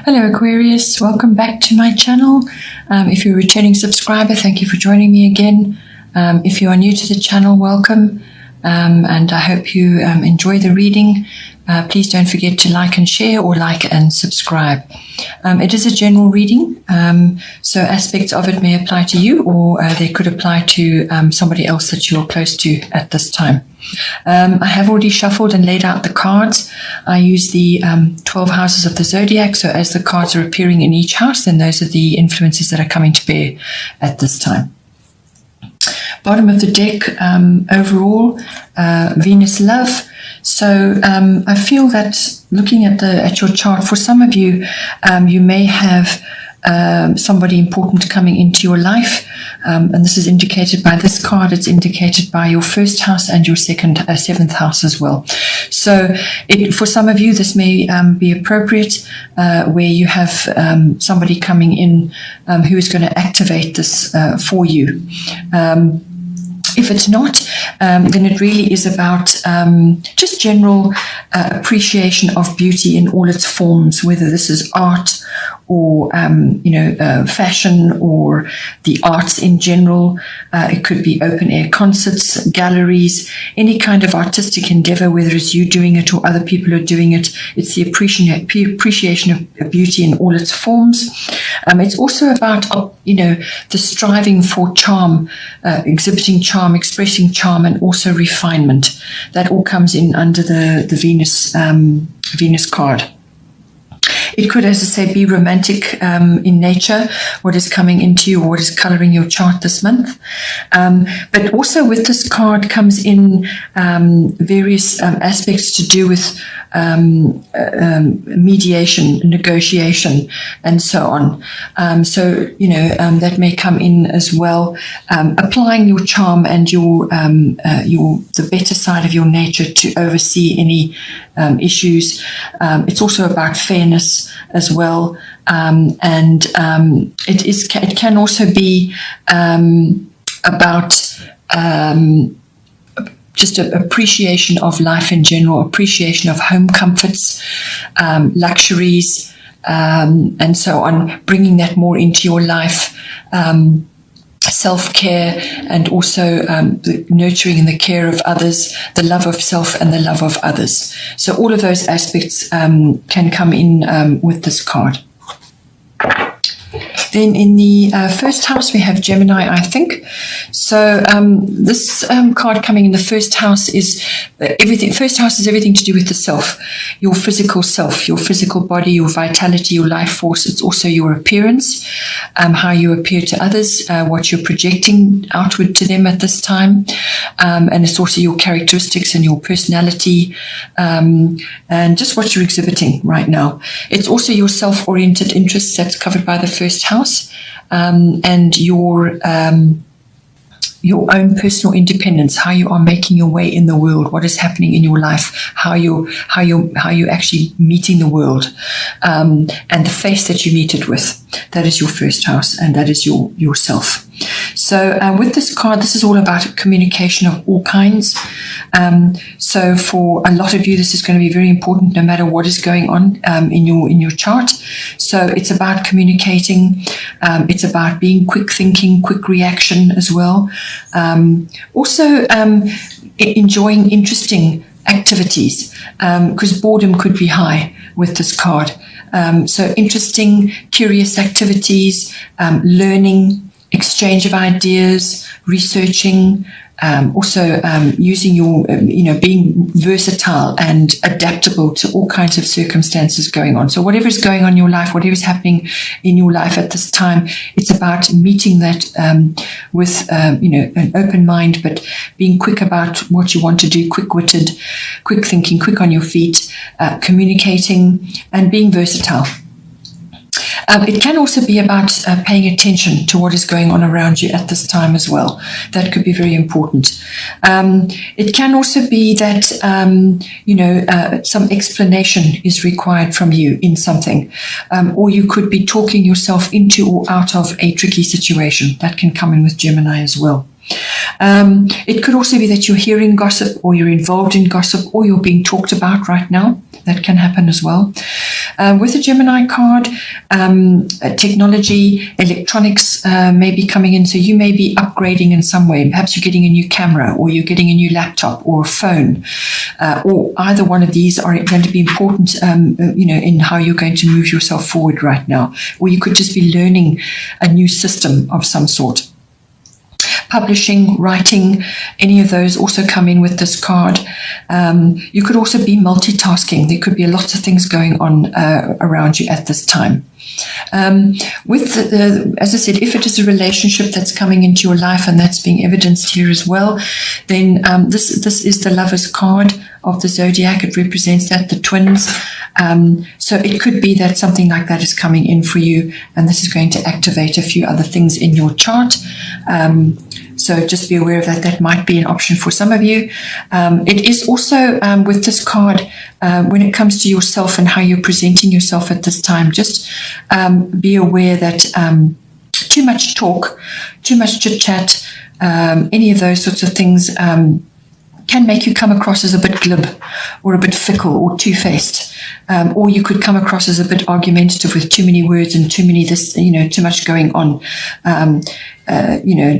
Hello Aquarius, welcome back to my channel. If you're a returning subscriber, thank you for joining me again. If you are new to the channel, welcome, and I hope you enjoy the reading. Please don't forget to like and share, or like and subscribe. It is a general reading, so aspects of it may apply to you, or they could apply to somebody else that you're close to at this time. I have already shuffled and laid out the cards. I use the 12 houses of the zodiac, so as the cards are appearing in each house, then those are the influences that are coming to bear at this time. Bottom of the deck, overall, Venus love. So I feel that looking at your chart, for some of you, you may have somebody important coming into your life, and this is indicated by this card. It's indicated by your first house and your seventh house as well. So for some of you, this may be appropriate, where you have somebody coming in who is going to activate this for you. If it's not, then it really is about just general appreciation of beauty in all its forms, whether this is art or fashion, or the arts in general. It could be open air concerts, galleries, any kind of artistic endeavor, whether it's you doing it or other people are doing it. It's the appreciation of beauty in all its forms. It's also about the striving for charm, exhibiting charm, expressing charm, and also refinement. That all comes in under the Venus card. It could, as I say, be romantic in nature, what is coming into you, or what is coloring your chart this month. But also with this card comes in various aspects to do with mediation, negotiation, and so on. That may come in as well. Applying your charm and the better side of your nature to oversee any issues. It's also about fairness as well, it can also be about just an appreciation of life in general, appreciation of home comforts, luxuries, and so on, bringing that more into your life. Self-care, and also the nurturing and the care of others, the love of self and the love of others. So all of those aspects can come in with this card. Then in the first house, we have Gemini, I think. So this card coming in the first house is everything. First house is everything to do with the self, your physical self, your physical body, your vitality, your life force. It's also your appearance, how you appear to others, what you're projecting outward to them at this time. And it's also your characteristics and your personality, and just what you're exhibiting right now. It's also your self-oriented interests that's covered by the first house. And your own personal independence, how you are making your way in the world, what is happening in your life, how you actually meeting the world, and the face that you meet it with. That is your first house, and that is yourself. So with this card, this is all about communication of all kinds. So for a lot of you, this is going to be very important, no matter what is going on in your chart. So it's about communicating. It's about being quick thinking, quick reaction as well. Also enjoying interesting activities, because boredom could be high with this card. So interesting, curious activities, learning, exchange of ideas, researching, also using your, being versatile and adaptable to all kinds of circumstances going on. So whatever is going on in your life, whatever is happening in your life at this time, it's about meeting that with, an open mind, but being quick about what you want to do, quick-witted, quick thinking, quick on your feet, communicating, and being versatile. It can also be about paying attention to what is going on around you at this time as well. That could be very important. It can also be that, some explanation is required from you in something. Or you could be talking yourself into or out of a tricky situation. That can come in with Gemini as well. It could also be that you're hearing gossip, or you're involved in gossip, or you're being talked about right now. That can happen as well. With the Gemini card, technology, electronics may be coming in. So you may be upgrading in some way. Perhaps you're getting a new camera, or you're getting a new laptop or a phone, or either one of these are going to be important, in how you're going to move yourself forward right now. Or you could just be learning a new system of some sort. Publishing, writing, any of those also come in with this card. You could also be multitasking. There could be lots of things going on around you at this time. As I said, if it is a relationship that's coming into your life, and that's being evidenced here as well, then this is the Lover's card of the zodiac. It represents that, the twins. So it could be that something like that is coming in for you, and this is going to activate a few other things in your chart. So just be aware of that. That might be an option for some of you. It is also with this card, when it comes to yourself and how you're presenting yourself at this time, just be aware that too much talk, too much chit-chat, any of those sorts of things can make you come across as a bit glib, or a bit fickle, or two-faced. Or you could come across as a bit argumentative with too many words and too much going on.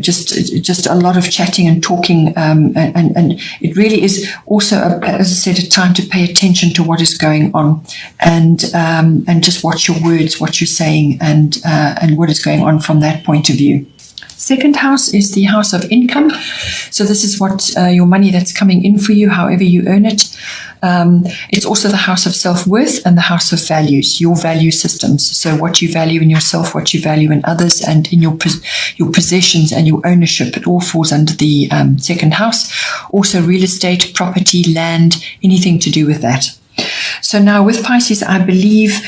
Just a lot of chatting and talking, and it really is also, as I said, a time to pay attention to what is going on, and just watch your words, what you're saying, and what is going on from that point of view. Second house is the house of income. So this is what your money that's coming in for you, however you earn it. It's also the house of self-worth and the house of values, your value systems. So what you value in yourself, what you value in others, and in your possessions and your ownership. It all falls under the second house. Also real estate, property, land, anything to do with that. So now with Pisces, I believe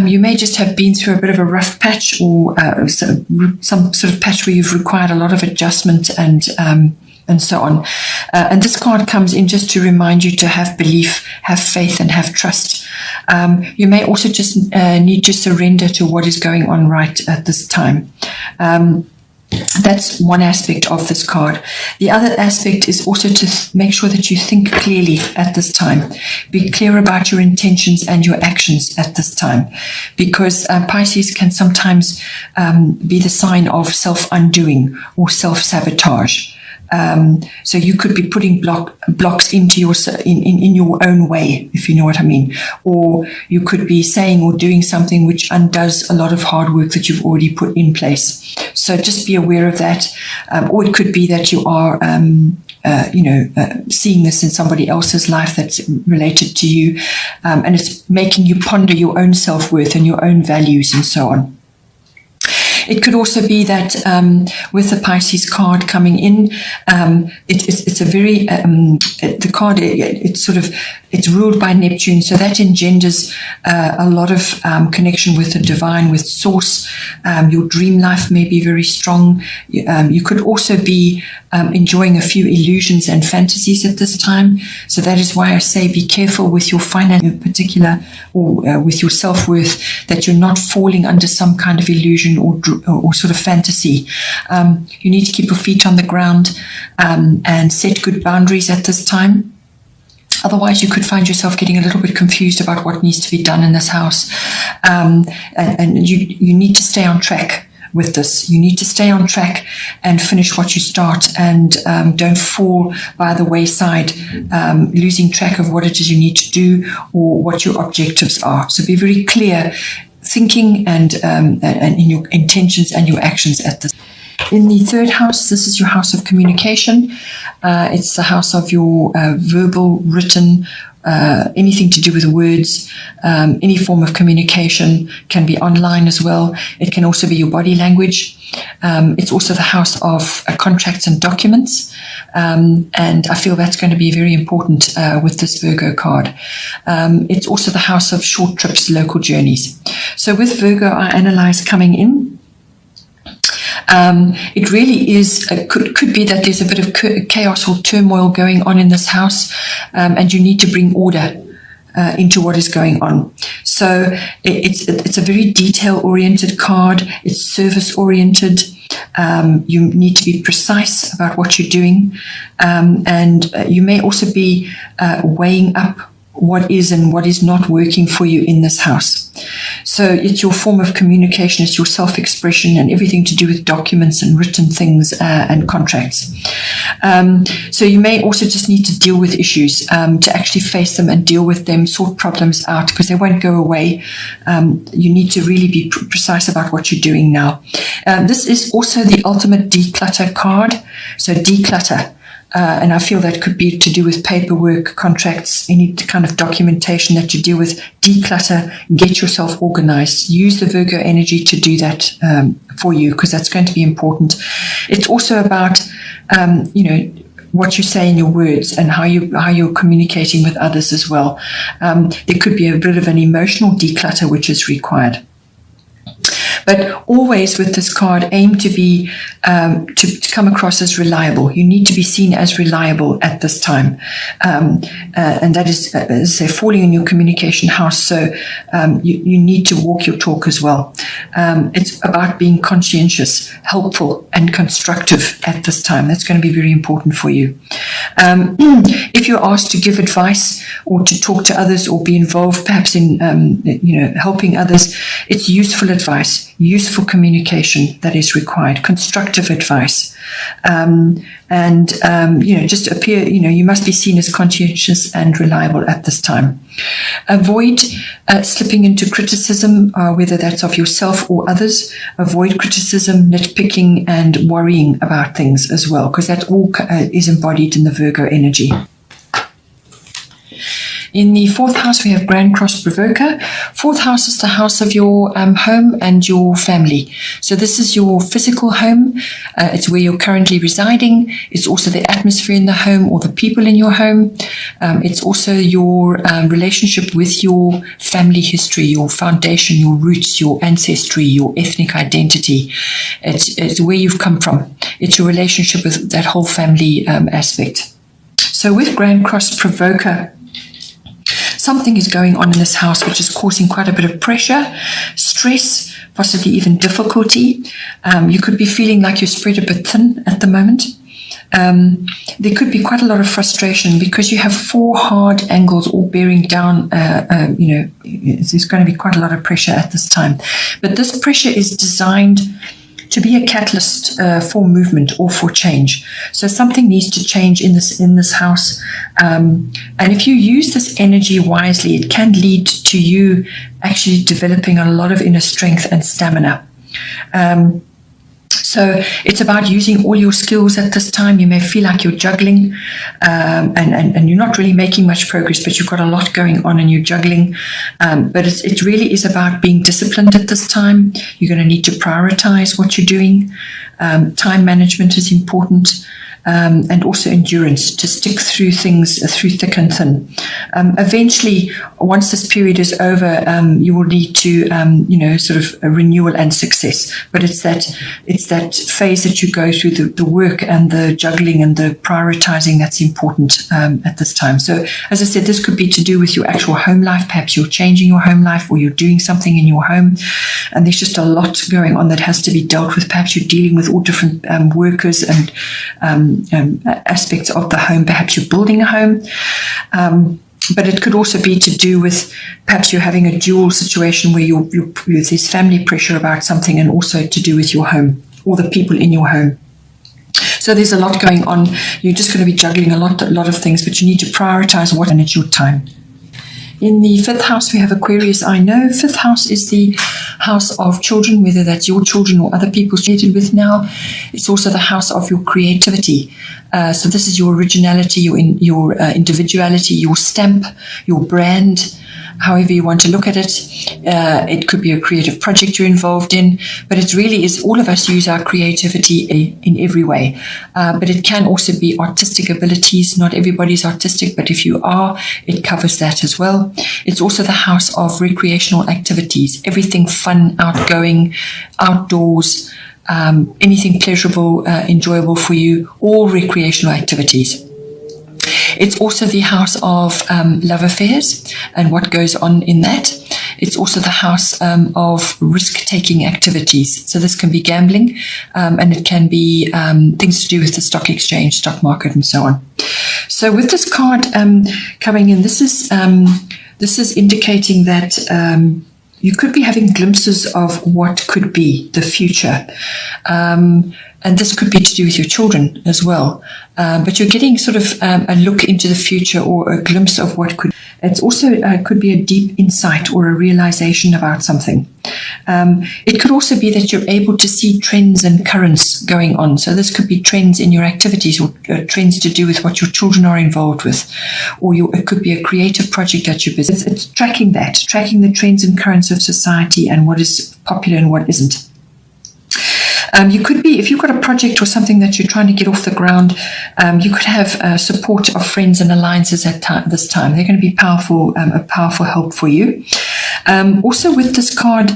you may just have been through a bit of a rough patch, or some sort of patch where you've required a lot of adjustment and so on. And this card comes in just to remind you to have belief, have faith, and have trust. You may also just need to surrender to what is going on right at this time. That's one aspect of this card. The other aspect is also to make sure that you think clearly at this time. Be clear about your intentions and your actions at this time, because Pisces can sometimes be the sign of self-undoing or self-sabotage. So you could be putting blocks into in your own way, if you know what I mean. Or you could be saying or doing something which undoes a lot of hard work that you've already put in place. So just be aware of that. Or it could be that you are, seeing this in somebody else's life that's related to you. And it's making you ponder your own self-worth and your own values and so on. It could also be that with the Pisces card coming in, it's a very the card. It's ruled by Neptune, so that engenders a lot of connection with the divine, with Source. Your dream life may be very strong. You could also be enjoying a few illusions and fantasies at this time. So that is why I say be careful with your finance in particular, or with your self-worth, that you're not falling under some kind of illusion or sort of fantasy. You need to keep your feet on the ground and set good boundaries at this time. Otherwise, you could find yourself getting a little bit confused about what needs to be done in this house. And you need to stay on track with this. You need to stay on track and finish what you start, and don't fall by the wayside, losing track of what it is you need to do or what your objectives are. So be very clear thinking and in your intentions and your actions at this. In the third house, this is your house of communication. It's the house of your verbal, written, anything to do with words, any form of communication, can be online as well. It can also be your body language. It's also the house of contracts and documents. And I feel that's going to be very important with this Virgo card. It's also the house of short trips, local journeys. So with Virgo, I analyze coming in. It really is, could be that there's a bit of chaos or turmoil going on in this house, and you need to bring order. into what is going on. So it's a very detail-oriented card. It's service-oriented. You need to be precise about what you're doing, and you may also be weighing up what is and what is not working for you in this house. So it's your form of communication, it's your self-expression, and everything to do with documents and written things and contracts. So you may also just need to deal with issues, to actually face them and deal with them, sort problems out, because they won't go away. You need to really be precise about what you're doing now. This is also the ultimate declutter card. So declutter. And I feel that could be to do with paperwork, contracts, any kind of documentation that you deal with. Declutter, get yourself organized. Use the Virgo energy to do that for you, because that's going to be important. It's also about, what you say in your words and how you're communicating with others as well. There could be a bit of an emotional declutter which is required. But always with this card, aim to be to come across as reliable. You need to be seen as reliable at this time, and that is, as I say, falling in your communication house. So you need to walk your talk as well. It's about being conscientious, helpful, and constructive at this time. That's going to be very important for you. If you're asked to give advice or to talk to others or be involved, perhaps in helping others, it's useful advice. Useful communication that is required, constructive advice, just appear, you must be seen as conscientious and reliable at this time. Avoid slipping into criticism, whether that's of yourself or others. Avoid criticism, nitpicking, and worrying about things as well, because that all is embodied in the Virgo energy. In the fourth house, we have Grand Cross Provoker. Fourth house is the house of your home and your family. So this is your physical home. It's where you're currently residing. It's also the atmosphere in the home or the people in your home. It's also your relationship with your family history, your foundation, your roots, your ancestry, your ethnic identity. It's where you've come from. It's your relationship with that whole family aspect. So with Grand Cross Provoker, something is going on in this house which is causing quite a bit of pressure, stress, possibly even difficulty. You could be feeling like you're spread a bit thin at the moment. There could be quite a lot of frustration because you have 4 hard angles all bearing down. There's going to be quite a lot of pressure at this time. But this pressure is designed to be a catalyst for movement or for change. So something needs to change in this house. And if you use this energy wisely, it can lead to you actually developing a lot of inner strength and stamina. So it's about using all your skills at this time. You may feel like you're juggling and you're not really making much progress, but you've got a lot going on and you're juggling. But it really is about being disciplined at this time. You're going to need to prioritize what you're doing. Time management is important. And also endurance to stick through things through thick and thin. Eventually, once this period is over, you will lead to, sort of a renewal and success. But it's that phase that you go through, the work and the juggling and the prioritizing that's important at this time. So, as I said, this could be to do with your actual home life. Perhaps you're changing your home life or you're doing something in your home, and there's just a lot going on that has to be dealt with. Perhaps you're dealing with all different workers and aspects of the home. Perhaps you're building a home, but it could also be to do with perhaps you're having a dual situation where there's family pressure about something and also to do with your home or the people in your home. So there's a lot going on. You're just going to be juggling a lot of things, but you need to prioritize what, and it's your time. In the 5th house, we have Aquarius. I know 5th house is the house of children, whether that's your children or other people related with now. It's also the house of your creativity. So this is your originality, your individuality, your stamp, your brand, however you want to look at it. It could be a creative project you're involved in, but it really is, all of us use our creativity in every way. But it can also be artistic abilities. Not everybody's artistic, but if you are, it covers that as well. It's also the house of recreational activities, everything fun, outgoing, outdoors, anything pleasurable, enjoyable for you, all recreational activities. It's also the house of love affairs and what goes on in that. It's also the house of risk-taking activities. So this can be gambling, and it can be things to do with the stock exchange, stock market, and so on. So with this card coming in, this is indicating that you could be having glimpses of what could be the future. And this could be to do with your children as well. But you're getting sort of a look into the future or a glimpse of what could. It's also could be a deep insight or a realization about something. It could also be that you're able to see trends and currents going on. So this could be trends in your activities or trends to do with what your children are involved with. Or it could be a creative project that you're busy. It's tracking that, tracking the trends and currents of society and what is popular and what isn't. You could be, if you've got a project or something that you're trying to get off the ground, you could have support of friends and alliances at this time. They're going to be a powerful help for you. Also with this card,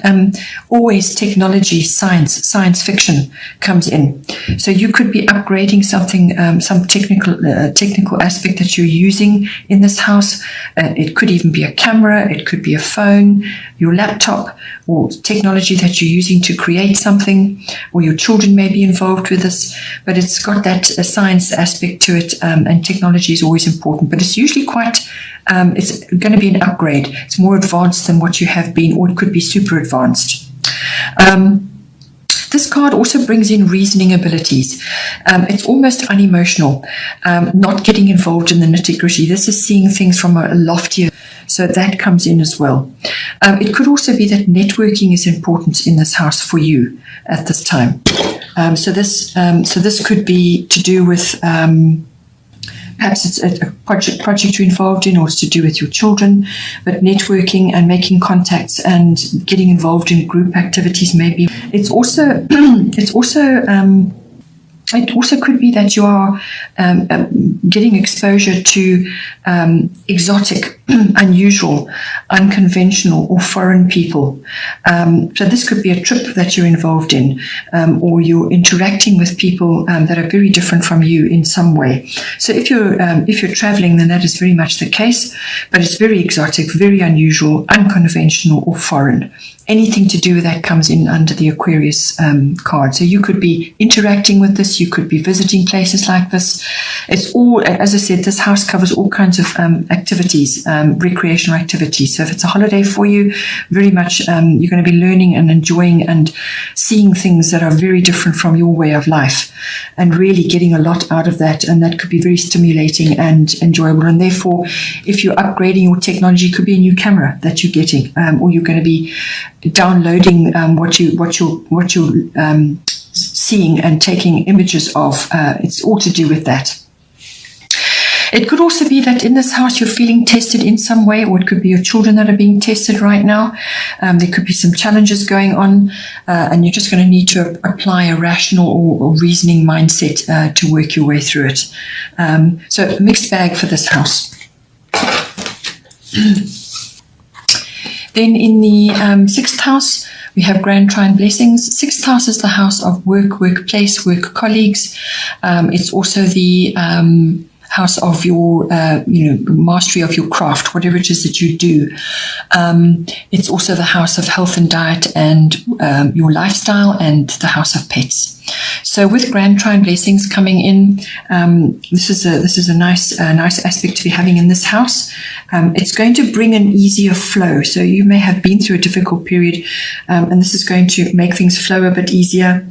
always technology, science fiction comes in. So you could be upgrading something, some technical aspect that you're using in this house. It could even be a camera, it could be a phone, your laptop, or technology that you're using to create something, or your children may be involved with this, but it's got that science aspect to it, and technology is always important, but it's usually quite, it's going to be an upgrade. It's more advanced than what you have been, or it could be super advanced. This card also brings in reasoning abilities. It's almost unemotional, not getting involved in the nitty-gritty. This is seeing things from a loftier. So that comes in as well. It could also be that networking is important in this house for you at this time. So this could be to do with perhaps it's a project you're involved in, or it's to do with your children. But networking and making contacts and getting involved in group activities maybe. It also could be that you are getting exposure to exotic, unusual, unconventional, or foreign people. So this could be a trip that you're involved in, or you're interacting with people that are very different from you in some way. So if you're traveling, then that is very much the case. But it's very exotic, very unusual, unconventional, or foreign. Anything to do with that comes in under the Aquarius card. So you could be interacting with this. You could be visiting places like this. It's all, as I said, this house covers all kinds of activities, recreational activities. So if it's a holiday for you, very much you're going to be learning and enjoying and seeing things that are very different from your way of life, and really getting a lot out of that. And that could be very stimulating and enjoyable. And therefore, if you're upgrading your technology, it could be a new camera that you're getting, or you're going to be downloading what you're seeing and taking images of. It's all to do with that. It could also be that in this house you're feeling tested in some way, or it could be your children that are being tested right now. There could be some challenges going on, and you're just going to need to apply a rational or reasoning mindset to work your way through it. So a mixed bag for this house. Then in the sixth house, we have Grand Trine Blessings. Sixth house is the house of work, workplace, work colleagues. It's also the house of your, mastery of your craft, whatever it is that you do. It's also the house of health and diet and your lifestyle, and the house of pets. So with Grand Trine Blessings coming in, this is a nice aspect to be having in this house. It's going to bring an easier flow. So you may have been through a difficult period, and this is going to make things flow a bit easier.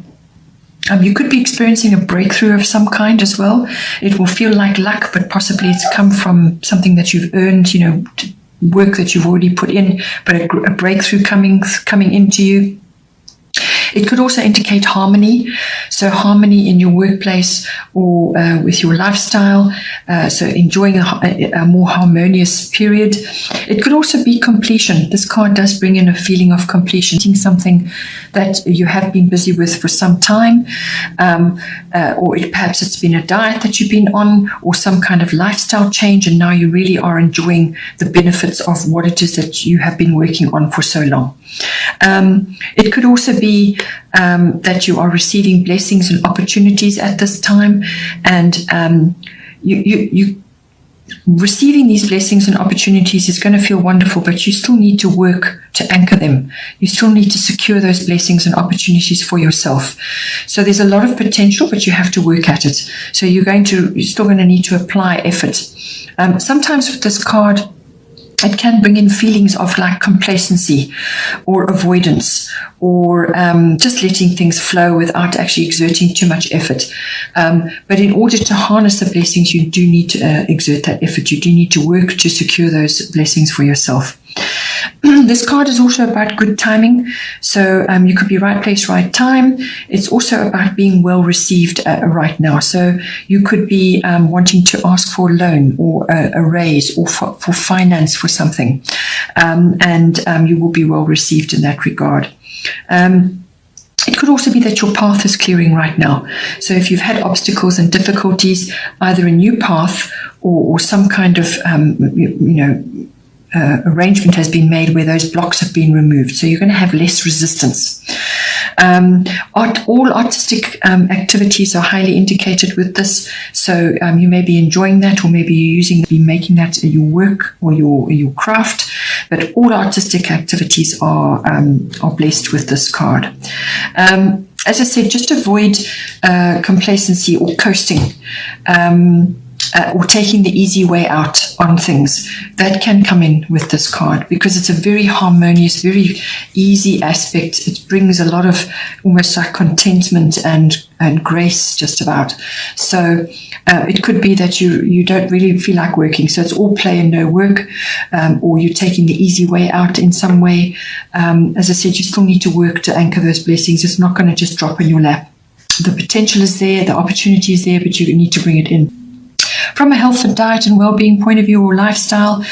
You could be experiencing a breakthrough of some kind as well. It will feel like luck, but possibly it's come from something that you've earned, work that you've already put in, but a breakthrough coming into you. It could also indicate harmony, so harmony in your workplace or with your lifestyle, so enjoying a more harmonious period. It could also be completion. This card does bring in a feeling of completion, something that you have been busy with for some time, or perhaps it's been a diet that you've been on, or some kind of lifestyle change, and now you really are enjoying the benefits of what it is that you have been working on for so long. It could also be that you are receiving blessings and opportunities at this time, and receiving these blessings and opportunities is going to feel wonderful, but you still need to work to anchor them. You still need to secure those blessings and opportunities for yourself. So there's a lot of potential, but you have to work at it. So you're still going to need to apply effort. Sometimes with this card, it can bring in feelings of like complacency or avoidance, or just letting things flow without actually exerting too much effort. But in order to harness the blessings, you do need to exert that effort. You do need to work to secure those blessings for yourself. This card is also about good timing. So you could be right place, right time. It's also about being well received right now. So you could be wanting to ask for a loan or a raise or for finance for something. And you will be well received in that regard. It could also be that your path is clearing right now. So if you've had obstacles and difficulties, either a new path or some kind of, arrangement has been made where those blocks have been removed. So you're going to have less resistance. All artistic activities are highly indicated with this. So you may be enjoying that, or maybe you're making that your work or your craft. But all artistic activities are blessed with this card. As I said, just avoid complacency or coasting. Or taking the easy way out on things. That can come in with this card because it's a very harmonious, very easy aspect. It brings a lot of almost like contentment and grace just about. So it could be that you don't really feel like working. So it's all play and no work, or you're taking the easy way out in some way. As I said, you still need to work to anchor those blessings. It's not going to just drop in your lap. The potential is there, the opportunity is there, but you need to bring it in. From a health and diet and well-being point of view or lifestyle,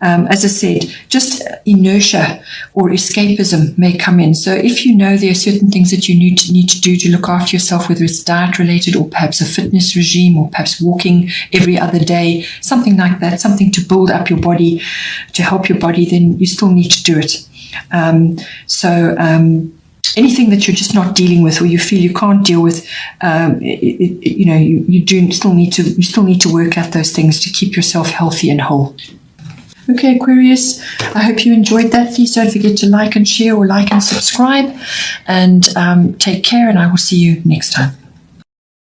as I said, just inertia or escapism may come in. So if you know there are certain things that you need to do to look after yourself, whether it's diet-related or perhaps a fitness regime or perhaps walking every other day, something like that, something to build up your body, to help your body, then you still need to do it. Anything that you're just not dealing with, or you feel you can't deal with, you still need to work at those things to keep yourself healthy and whole. Okay, Aquarius, I hope you enjoyed that. Please don't forget to like and share, or like and subscribe, and take care, and I will see you next time.